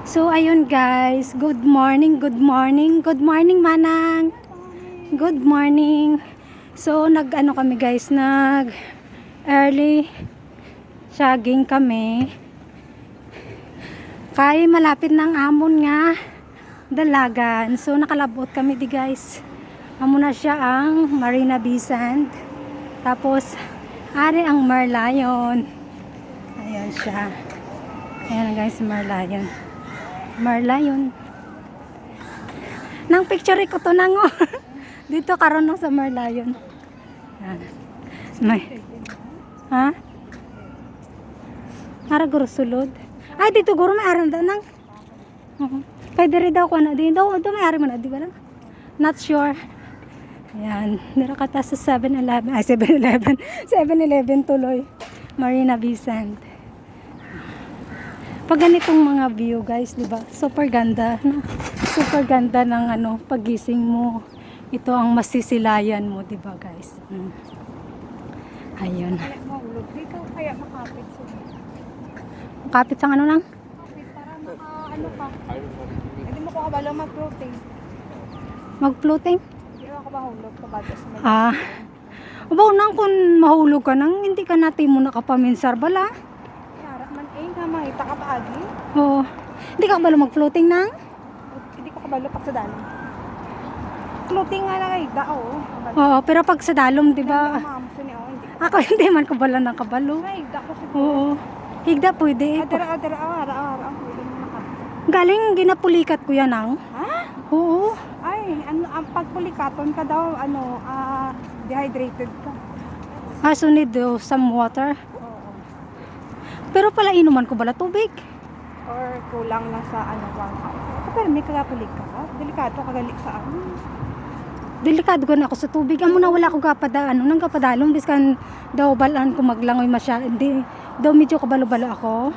So ayun guys, good morning, good morning, good morning Manang. Good morning. So nag-ano kami guys, nag early jogging kami. Kay malapit ng amon nga dalagan. So nakalabot kami di guys. Amo na siya ang Marina Bay Sand. Tapos ari ang Merlion. Ayan siya. Ayan guys, Merlion. Merlion. Nang picture ko to nang dito karon no sa Merlion. Yan. May. Ha? Ara guro sulod. Ay dito guro may aranda nang. Kay diri daw ko na din daw may ari man di ba lang? Not sure. Yan, dira kata sa 7-Eleven. Ay 7-Eleven. 7-Eleven tuloy. Marina Bay Sand. Pag ganitong mga view guys, di ba? Super ganda, no? Super ganda ng ano, pagising mo. Ito ang masisilayan mo, di ba guys? Ayun. Dito kaya makapit sa. Kapit sa ano lang? Kapit para ano ka. Hindi mo ko kabalo mag-floating. Mag-floating? Hindi ako mahulog ka ba sa may. Ubaw nang kung mahulog ka nang, hindi ka natin mo nakapaminsar bala. Harap man nga makita ka pa agi. Oo. Hindi ka kabalo mag-floating nang? Hindi ko kabalo pag sa dalom. Floating nga lang ay dao. Oo, pero pag sa dalom, di ba? Mamso ni ako hindi. Ako hindi man kabalo ng kabalo. Ay, dako siguro. Oo. Higda pwede. Adara ara. Pwede mo nakapit. Galing ginapulikat ko yan ang. Ha? Oo. Ay, ano ang pagpulikaton ka daw dehydrated ka. So need some water. Oo. Pero pala inuman ko bala tubig. Or kulang lang sa 1 hour. Pero may kagapulik ka. Delikado kagali sa Delikado ko na ako sa tubig. Amo na wala ko kapadaan. Nang kapadalong biskan daw balaan ko maglangoy masya. Hindi daw medyo kabalo-balo ako.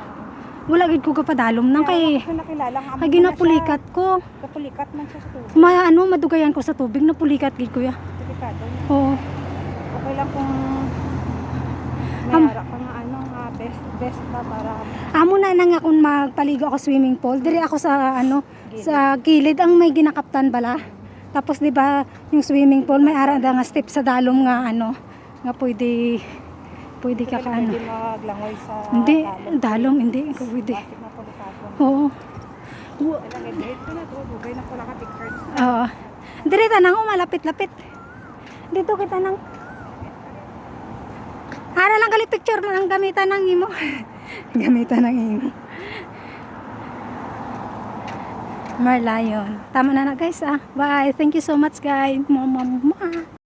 Wala gid ko kapadalom nang kay kay ginapulikat ko. Kapulikat man siya sa tubig. Madugayan ko sa tubig na pulikat gid ko ya. Delikado. Oo. Okay lang kung mayara ka nga best ba para Amo na nang akong magpaligo ako swimming pool. Dire ako sa sa gilid ang may ginakaptan bala. Tapos 'di ba yung swimming pool may arada nga step sa dalom nga nga pwede ka hindi maglangoy sa Hindi, dalom hindi ko pwede. plastic na pulikado. Oo. Talaga dito na to, dugay na pula ka pictures. Oo. Dire tanang malapit-lapit. Dito kita nang Ara lang gali picture ng gamitan ng imo. Gamitan ng imo. Merlion. Tama na guys. Bye. Thank you so much guys. Mama.